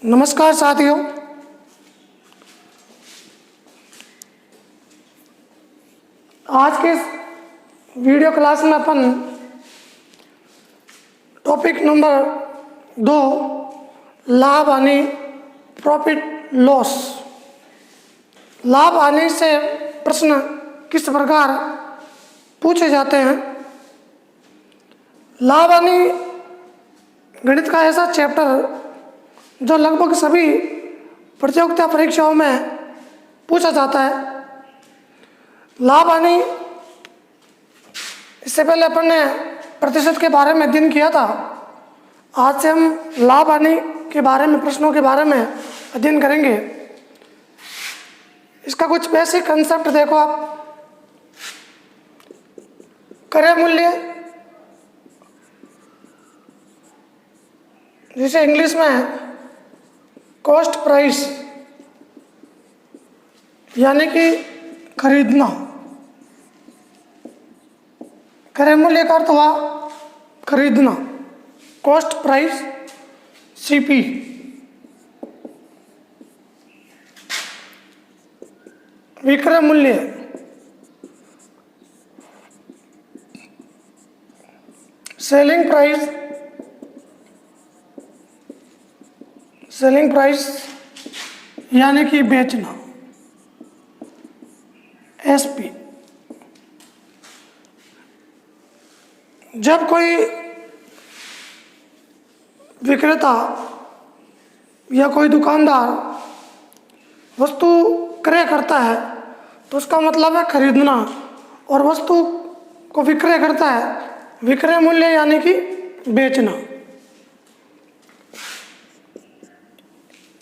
नमस्कार साथियों, आज के इस वीडियो क्लास में अपन टॉपिक नंबर 2 लाभ हानि प्रॉफिट लॉस। लाभ हानि से प्रश्न किस प्रकार पूछे जाते हैं। लाभ हानि गणित का ऐसा चैप्टर जो लगभग सभी प्रतियोगिता परीक्षाओं में पूछा जाता है। लाभ हानि, इससे पहले अपन ने प्रतिशत के बारे में अध्ययन किया था। आज से हम लाभ हानि के बारे में, प्रश्नों के बारे में अध्ययन करेंगे। इसका कुछ बेसिक कंसेप्ट देखो आप। क्रय मूल्य, जिसे इंग्लिश में कॉस्ट प्राइस यानी कि खरीदना, क्रय मूल्य का अर्थ हुआ खरीदना, कॉस्ट प्राइस सीपी। विक्रय मूल्य, सेलिंग प्राइस, सेलिंग प्राइस यानी कि बेचना, एसपी। जब कोई विक्रेता या कोई दुकानदार वस्तु क्रय करता है तो उसका मतलब है खरीदना, और वस्तु को विक्रय करता है, विक्रय मूल्य यानी कि बेचना।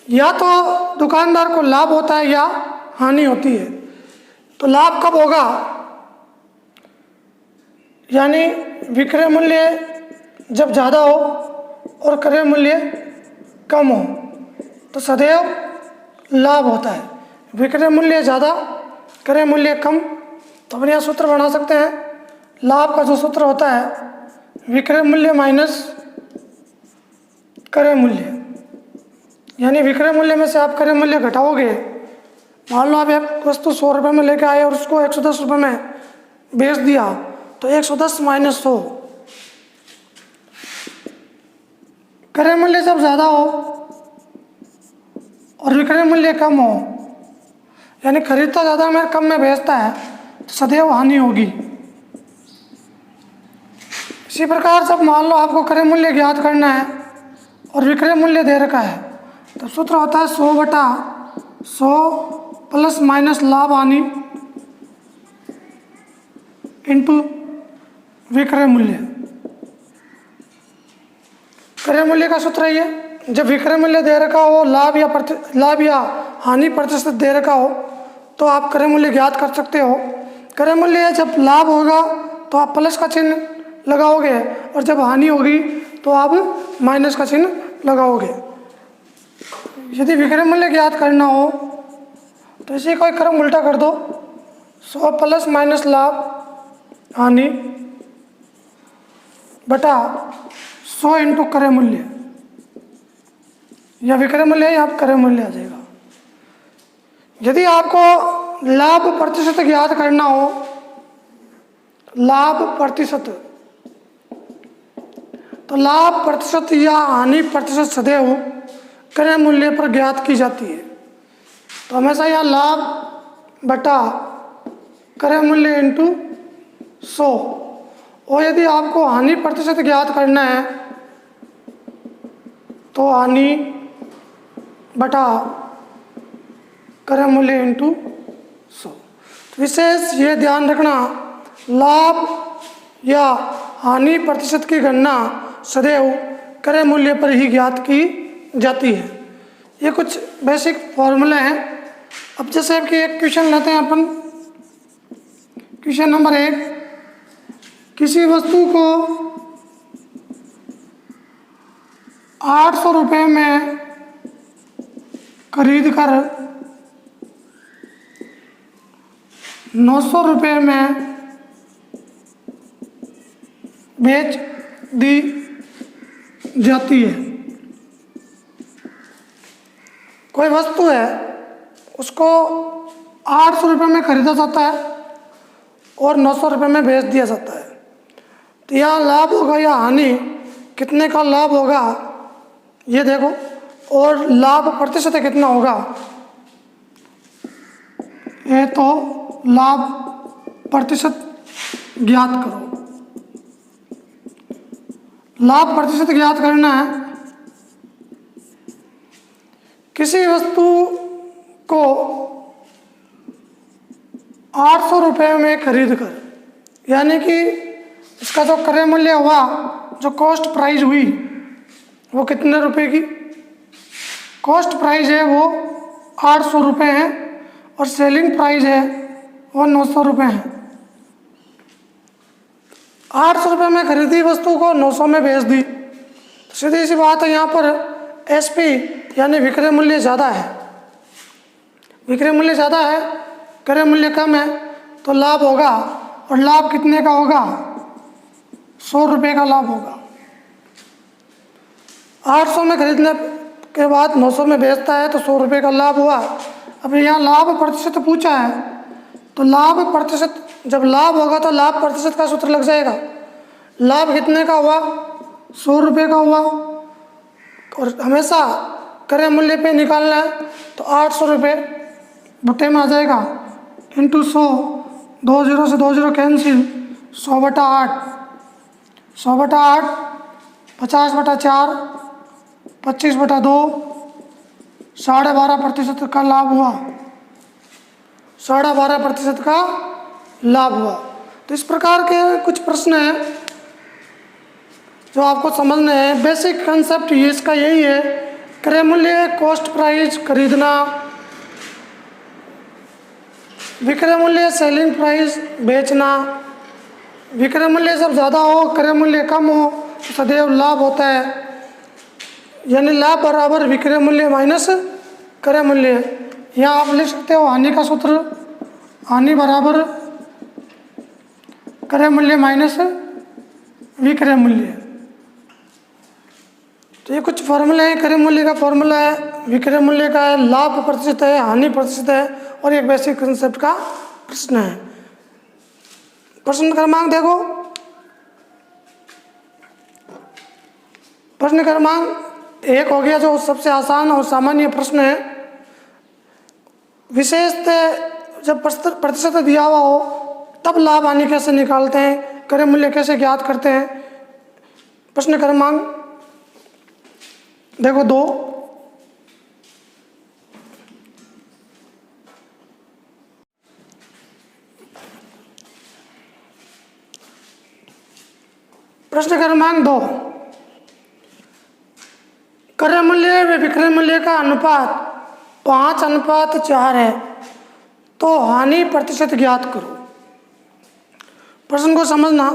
या तो दुकानदार को लाभ होता है या हानि होती है। तो लाभ कब होगा, यानी विक्रय मूल्य जब ज़्यादा हो और क्रय मूल्य कम हो तो सदैव लाभ होता है। विक्रय मूल्य ज़्यादा, क्रय मूल्य कम, तो अपन यहाँ सूत्र बना सकते हैं। लाभ का जो सूत्र होता है विक्रय मूल्य माइनस क्रय मूल्य, यानी विक्रय मूल्य में से आप क्रय मूल्य घटाओगे। मान लो आप एक वस्तु 100 रुपये में लेके आए और उसको 110 रुपये में बेच दिया, तो 110 माइनस 100। क्रय मूल्य जब ज़्यादा हो और विक्रय मूल्य कम हो, यानी खरीदता ज़्यादा में कम में बेचता है, तो सदैव हानि होगी। इसी प्रकार जब मान लो आपको क्रय मूल्य ज्ञात करना है और विक्रय मूल्य दे रखा है, तो सूत्र होता है 100/100 प्लस माइनस लाभ हानि इंटू विक्रय मूल्य। क्रय मूल्य का सूत्र ये, जब विक्रय मूल्य दे रखा हो, लाभ या हानि प्रतिशत दे रखा हो, तो आप क्रय मूल्य ज्ञात कर सकते हो। क्रय मूल्य जब लाभ होगा तो आप प्लस का चिन्ह लगाओगे, और जब हानि होगी तो आप माइनस का चिन्ह लगाओगे। यदि विक्रय मूल्य ज्ञात करना हो तो इसी कोई क्रम उल्टा कर दो, 100 प्लस माइनस लाभ हानि बटा 100 इंटू क्रय मूल्य, या विक्रय मूल्य या क्रय मूल्य आ जाएगा। यदि आपको लाभ प्रतिशत ज्ञात करना हो, लाभ प्रतिशत, तो लाभ प्रतिशत या हानि प्रतिशत सदैव क्रय मूल्य पर ज्ञात की जाती है। तो हमेशा यहाँ लाभ बटा क्रय मूल्य इंटू 100। और यदि आपको हानि प्रतिशत ज्ञात करना है तो हानि बटा क्रय मूल्य इंटू 100। विशेष ये ध्यान रखना, लाभ या हानि प्रतिशत की गणना सदैव क्रय मूल्य पर ही ज्ञात की जाती है। ये कुछ बेसिक फॉर्मूले हैं। अब जैसे कि एक क्वेश्चन लेते हैं अपन। क्वेश्चन नंबर 1, किसी वस्तु को 800 रुपये में खरीद कर 900 रुपये में बेच दी जाती है। कोई वस्तु है उसको 800 रुपये में खरीदा जाता है और 900 रुपये में बेच दिया जाता है, तो यहाँ लाभ होगा या हानि, कितने का लाभ होगा ये देखो, और लाभ प्रतिशत कितना होगा ये तो लाभ प्रतिशत ज्ञात करो। लाभ प्रतिशत ज्ञात करना है। किसी वस्तु को 800 रुपये में खरीद कर, यानी कि इसका जो क्रय मूल्य हुआ, जो कॉस्ट प्राइस हुई वो कितने रुपए की, कॉस्ट प्राइस है वो 800 रुपये है और सेलिंग प्राइस है वो 900 रुपये है। 800 रुपये में खरीदी वस्तु को 900 में बेच दी, तो सीधी सी बात है यहाँ पर एसपी यानी विक्रय मूल्य ज़्यादा है। विक्रय मूल्य ज़्यादा है, क्रय मूल्य कम है, तो लाभ होगा, और लाभ कितने का होगा, 100 रुपये का लाभ होगा। 800 में खरीदने के बाद 900 में बेचता है तो 100 रुपये का लाभ हुआ। अब यहाँ लाभ प्रतिशत पूछा है, तो लाभ प्रतिशत, जब लाभ होगा तो लाभ प्रतिशत का सूत्र लग जाएगा। लाभ कितने का हुआ, 100 रुपये का हुआ, और हमेशा क्रय मूल्य पे निकालना है, तो 800 रुपये बुट्टे में आ जाएगा, इंटू 100, 2 जीरो से 2 जीरो कैंसिल, 100/8, 100/8, 50/4, 25/2, 12.5% का लाभ हुआ, 12.5% का लाभ हुआ। तो इस प्रकार के कुछ प्रश्न हैं जो आपको समझने हैं। बेसिक कंसेप्ट ये इसका यही है, क्रय मूल्य, कॉस्ट प्राइस खरीदना, विक्रय मूल्य सेलिंग प्राइस बेचना। विक्रय मूल्य जब ज़्यादा हो, क्रय मूल्य कम हो, तो सदैव लाभ होता है, यानी लाभ बराबर विक्रय मूल्य माइनस क्रय मूल्य। यहाँ आप लिख सकते हो हानि का सूत्र, हानि बराबर क्रय मूल्य माइनस विक्रय मूल्य। तो ये कुछ फॉर्मूले हैं, क्रय मूल्य का फॉर्मूला है, विक्रय मूल्य का है, लाभ प्रतिशत है, हानि प्रतिशत है, और एक बेसिक कंसेप्ट का प्रश्न है। प्रश्न क्रमांक देखो, प्रश्न क्रमांक 1 हो गया जो सबसे आसान और सामान्य प्रश्न है। विशेषतः जब प्रतिशत दिया हुआ हो तब लाभ हानि कैसे निकालते हैं, क्रय मूल्य कैसे ज्ञात करते हैं। प्रश्न क्रमांक देखो 2, प्रश्न क्रमांक 2, क्रय मूल्य व विक्रय मूल्य का अनुपात 5:4 है, तो हानि प्रतिशत ज्ञात करो। प्रश्न को समझना,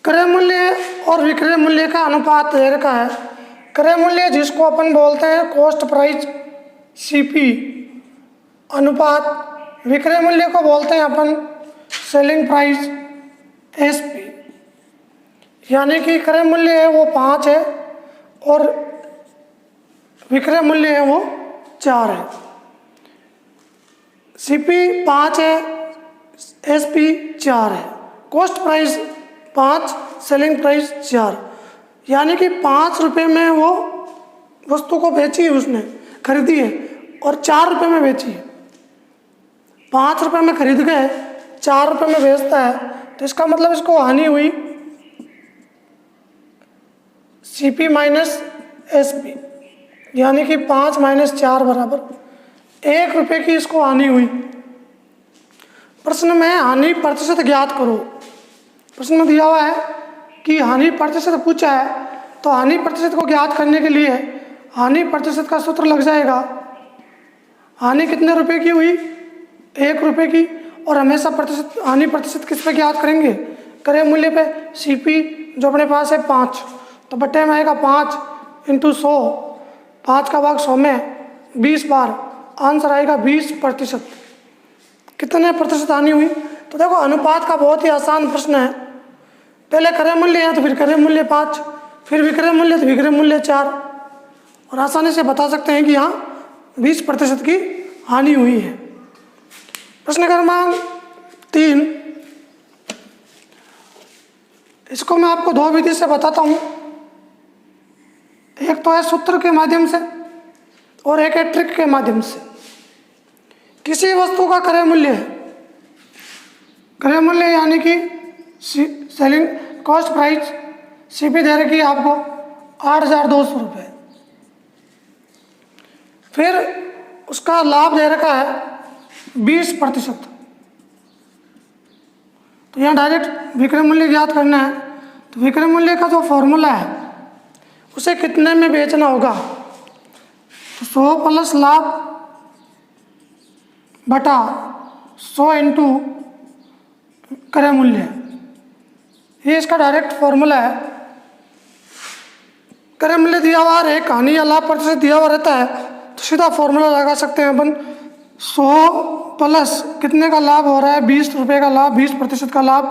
क्रय मूल्य और विक्रय मूल्य का अनुपात तरह का है। क्रय मूल्य जिसको अपन बोलते हैं कॉस्ट प्राइस सीपी, अनुपात विक्रय मूल्य को बोलते हैं अपन सेलिंग प्राइस एसपी। यानी कि क्रय मूल्य है वो 5 है और विक्रय मूल्य है वो 4 है। सीपी 5 है, एसपी 4 है, कॉस्ट प्राइस 5, सेलिंग प्राइस 4, यानी कि 5 रुपये में वो वस्तु को बेची है, उसने खरीदी है और 4 रुपये में बेची है। 5 रुपये में खरीद गए, 4 रुपये में बेचता है, तो इसका मतलब इसको हानि हुई सीपी माइनस एसपी, यानी कि 5 - 4 बराबर 1 रुपये की इसको हानि हुई। प्रश्न में हानि प्रतिशत ज्ञात करो। प्रश्न में दिया हुआ है कि हानि प्रतिशत पूछा है, तो हानि प्रतिशत को ज्ञात करने के लिए हानि प्रतिशत का सूत्र लग जाएगा। हानि कितने रुपए की हुई, 1 रुपये की, और हमेशा प्रतिशत हानि प्रतिशत किस पे ज्ञात करेंगे, क्रय मूल्य पे। सीपी जो अपने पास है 5, तो बट्टे में आएगा 5 × 100, 5 का भाग 100 में 20 बार, आंसर आएगा 20%। कितने प्रतिशत हानि हुई, तो देखो अनुपात का बहुत ही आसान प्रश्न है। पहले क्रय मूल्य है तो फिर क्रय मूल्य 5, फिर विक्रय मूल्य तो विक्रय मूल्य 4, और आसानी से बता सकते हैं कि यहाँ 20% की हानि हुई है। प्रश्न क्रमांक 3, इसको मैं आपको दो विधि से बताता हूँ। एक तो है सूत्र के माध्यम से और एक है ट्रिक के माध्यम से। किसी वस्तु का क्रय मूल्य है, क्रय मूल्य यानी कि सेलिंग कॉस्ट प्राइस सीपी दे रखी है आपको 8,200 रुपये। फिर उसका लाभ दे रखा है 20%। तो यहाँ डायरेक्ट विक्रय मूल्य ज्ञात करना है। तो विक्रय मूल्य का जो फॉर्मूला है उसे कितने में बेचना होगा, तो 100 प्लस लाभ बटा 100 इंटू क्रय मूल्य, ये इसका डायरेक्ट फॉर्मूला है। क्रय मूल्य दिया हुआ है, हानि या लाभ प्रतिशत दिया हुआ रहता है, तो सीधा फॉर्मूला लगा सकते हैं अपन। 100 प्लस कितने का लाभ हो रहा है, 20 रुपये का लाभ, 20% का लाभ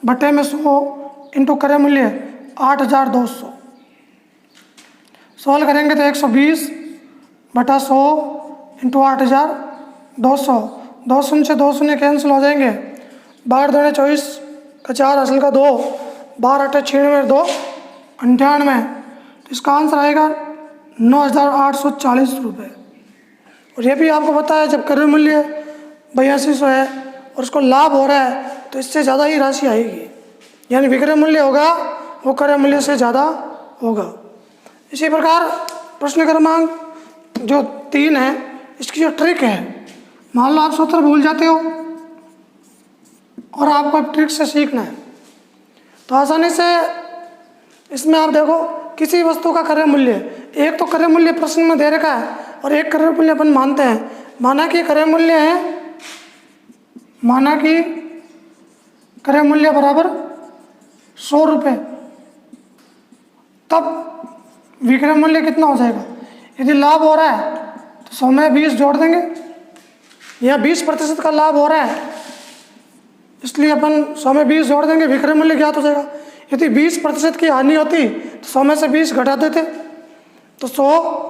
बटे में 100 इंटू क्रय मूल्य 8,200। सॉल्व करेंगे तो 120 बटा 100 इंटू 8,200। 2 शून्य से 2 शून्य कैंसिल हो जाएंगे। 12 दूनी 24 का 4 असल का 2, 12 8 96 2 98। तो इसका आंसर आएगा 9,840 रुपये। और ये भी आपको पता है जब क्रय मूल्य 8200 है और उसको लाभ हो रहा है तो इससे ज़्यादा ही राशि आएगी, यानी विक्रय मूल्य होगा वो क्रय मूल्य से ज़्यादा होगा। इसी प्रकार प्रश्न क्रमांक जो 3 है, इसकी जो ट्रिक है, मान लो आप सूत्र भूल जाते हो और आपको ट्रिक से सीखना है, तो आसानी से इसमें आप देखो किसी वस्तु का क्रय मूल्य, एक तो क्रय मूल्य प्रश्न में दे रखा है और एक क्रय मूल्य अपन मानते हैं। माना कि क्रय मूल्य है, माना कि क्रय मूल्य बराबर 100 रुपये, तब विक्रय मूल्य कितना हो जाएगा। यदि लाभ हो रहा है तो 100 में 20 जोड़ देंगे, या 20% का लाभ हो रहा है इसलिए अपन 100 में 20 जोड़ देंगे, विक्रय मूल्य ज्ञात हो जाएगा। यदि 20% की हानि होती तो 100 में से 20 घटा देते, तो 100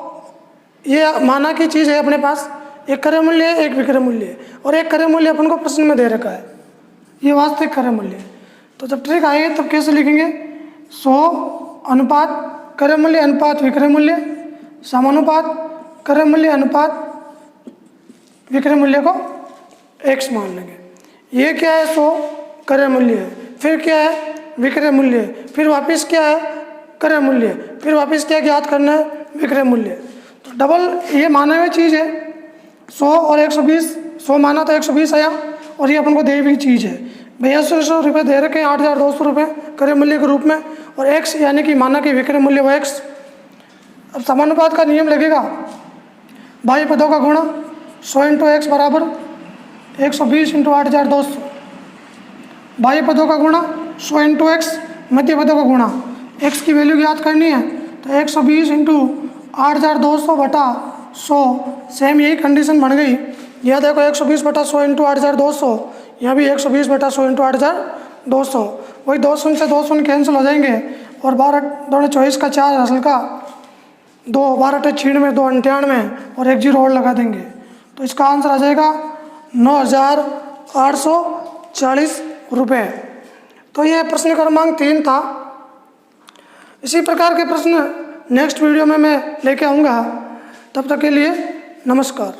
ये माना की चीज़ है अपने पास, एक क्रय मूल्य है एक विक्रय मूल्य है, और एक क्रय मूल्य अपन को प्रश्न में दे रखा है, ये वास्तविक क्रय मूल्य है। तो जब ट्रिक आएगी तब कैसे लिखेंगे, 100 अनुपात क्रय मूल्य अनुपात विक्रय मूल्य समानुपात क्रय मूल्य अनुपात विक्रय मूल्य को x मान लेंगे। ये क्या है, 100 क्रय मूल्य है, फिर क्या है विक्रय मूल्य, फिर वापस क्या है क्रय मूल्य, फिर वापस क्या ज्ञात करना है विक्रय मूल्य। तो डबल ये माना हुई चीज़ है 100 और 120, 100 माना तो 120 आया, और ये अपन को दी हुई चीज़ है 8200 रुपये दे रखे हैं, 8,200 रुपये क्रय मूल्य के रूप में, और x यानी कि माना कि विक्रय मूल्य वो x। अब समानुपात का नियम लगेगा, बाह्य पदों का गुणा 100 इंटू एक्स बराबर 120 इंटू 8,200, बाह्य पदों का गुणा 100 इंटू एक्स, मध्य पदों का गुणा, x की वैल्यू याद करनी है तो 120 इंटू 8,200 बटा 100, सेम यही कंडीशन बन गई। यह देखो 120 बटा 100 इंटू 8,200, यहाँ भी 120 बटा 100 इंटू 8,200, वही 2 शून्य से 2 शून्य कैंसिल हो जाएंगे, और 12 दूनी 24 का 4 असल का 2, 12 8 96 2 98, और 1 जीरो और लगा देंगे, तो इसका आंसर आ जाएगा 9,840 रुपये। तो ये प्रश्न क्रमांक 3 था। इसी प्रकार के प्रश्न नेक्स्ट वीडियो में मैं लेके आऊँगा। तब तक के लिए नमस्कार।